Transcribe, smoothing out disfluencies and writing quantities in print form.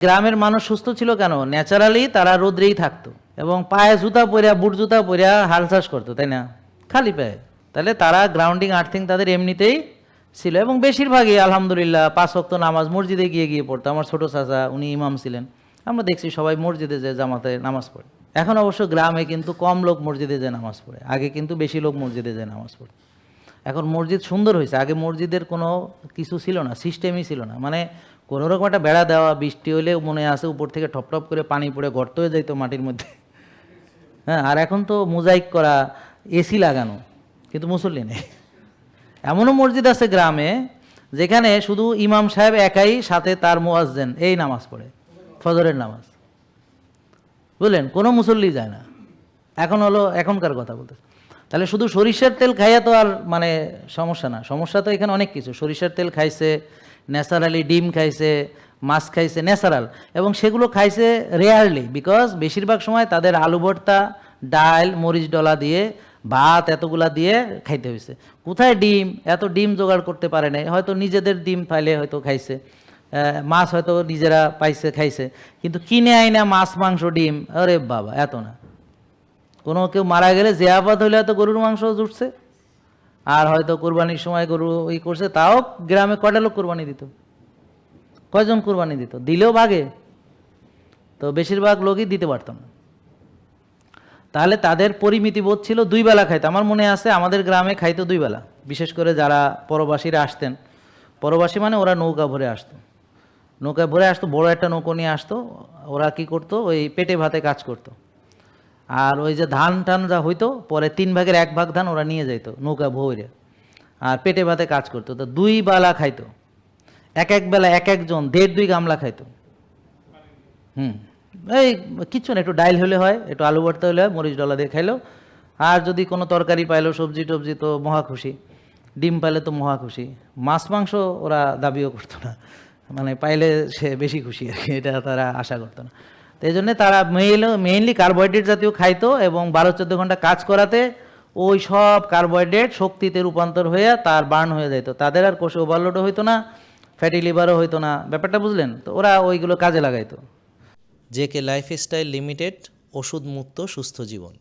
গ্রামের মানুষ সুস্থ ছিল কেন? ন্যাচারালি তারা রোদ্রেই থাকতো এবং পায়ে জুতা পরিয়া বুট জুতা পরিয়া হাল চাষ করতো, তাই না? খালি পায়ে। তাহলে তারা গ্রাউন্ডিং আর্থিং তাদের এমনিতেই ছিল এবং বেশিরভাগই আলহামদুলিল্লাহ 5 ওয়াক্ত নামাজ মসজিদে গিয়ে গিয়ে পড়তো। আমার ছোটো চাচা উনি ইমাম ছিলেন, আমরা দেখছি সবাই মসজিদে যে জামাতে নামাজ পড়ে। এখন অবশ্য গ্রামে কিন্তু কম লোক মসজিদে যে নামাজ পড়ে, আগে কিন্তু বেশি লোক মসজিদে যে নামাজ পড়ে। এখন মসজিদ সুন্দর হয়েছে, আগে মসজিদের কোনো কিছু ছিল না, সিস্টেমই ছিল না। মানে কোনো রকম একটা বেড়া দেওয়া, বৃষ্টি হলে মনে আছে উপর থেকে টপ টপ করে পানি পড়ে গর্ত হয়ে যাইতো মাটির মধ্যে। হ্যাঁ, আর এখন তো মোজাইক করা, এসি লাগানো, কিন্তু মুসল্লি নেই। এমনও মসজিদ আছে গ্রামে যেখানে শুধু ইমাম সাহেব একাই, সাথে তার মুয়াজ্জিন এই নামাজ পড়ে, ফজরের নামাজ, বুঝলেন? কোনো মুসল্লি যায় না। এখন হলো এখনকার কথা বলতেছে। তাহলে শুধু সরিষার তেল খাইয়া তো আর মানে সমস্যা না, সমস্যা তো এখানে অনেক কিছু। সরিষার তেল খাইছে, ন্যাচারালি ডিম খাইছে, মাছ খাইছে ন্যাচারাল, এবং সেগুলো খাইছে রেয়ারলি, বিকজ বেশিরভাগ সময় তাদের আলু ভর্তা, ডাল, মরিচ ডলা দিয়ে, ভাত এতগুলা দিয়ে খাইতে হয়েছে। কোথায় ডিম? এত ডিম জোগাড় করতে পারে নাই, হয়তো নিজেদের ডিম পাইলে হয়তো খাইছে, মাছ হয়তো নিজেরা পাইছে খাইছে, কিন্তু কিনে আইনা মাছ মাংস ডিম, আরে বাবা এত না। কোনো কেউ মারা গেলে জিয়াফত হইলে হয়তো গরুর মাংস জুটছে, আর হয়তো কোরবানির সময় গরু করছে, তাও গ্রামে কয়টা লোক কোরবানি দিত? কয়জন কোরবানি দিত? দিলেও ভাগে, তো বেশিরভাগ লোকই দিতে পারতাম না। তাহলে তাদের পরিমিতি বোধ ছিল, 2 বেলা খাইতো। আমার মনে আছে আমাদের গ্রামে খাইতো 2 বেলা, বিশেষ করে যারা পরবাসীরা আসতেন। পরবাসী মানে ওরা নৌকা ভরে আসতো, নৌকায় ভরে আসতো, বড় একটা নৌকো নিয়ে আসতো। ওরা কি করতো? ওই পেটে ভাতে কাজ করতো। আর ওই যে ধান টান যা হইতো, পরে 3 ভাগের 1 ভাগ ধান ওরা নিয়ে যাইতো নৌকা ভরে, আর পেটে ভাতে কাজ করতো। তো 2 বেলা খাইতো, এক বেলা এক একজন 1.5-2 গামলা খাইতো। এই কিচ্ছু না, একটু ডাইল হলে হয়, একটু আলু ভর্তা হলে হয়, মরিচ ডলা দিয়ে খাইলো। আর যদি কোনো তরকারি পাইলো, সবজি টবজি, তো মহা খুশি। ডিম পাইলে তো মহা খুশি। মাছ মাংস ওরা দাবিও করতো না, মানে পাইলে সে বেশি খুশি আর কি, এটা তারা আশা করতো না। তো এই জন্যে তারা মেইনলি কার্বোহাইড্রেট জাতীয় খাইতো, এবং 12-14 ঘন্টা কাজ করাতে ওই সব কার্বোহাইড্রেট শক্তিতে রূপান্তর হয়ে তার বার্ন হয়ে যেত। তাদের আর কোষে ওভারলোডও হইতো না, ফ্যাটি লিভারও হইতো না। ব্যাপারটা বুঝলেন? তো ওরা ওইগুলো কাজে লাগাইতো। জেকে লাইফস্টাইল লিমিটেড, ওষুধ মুক্ত সুস্থ জীবন।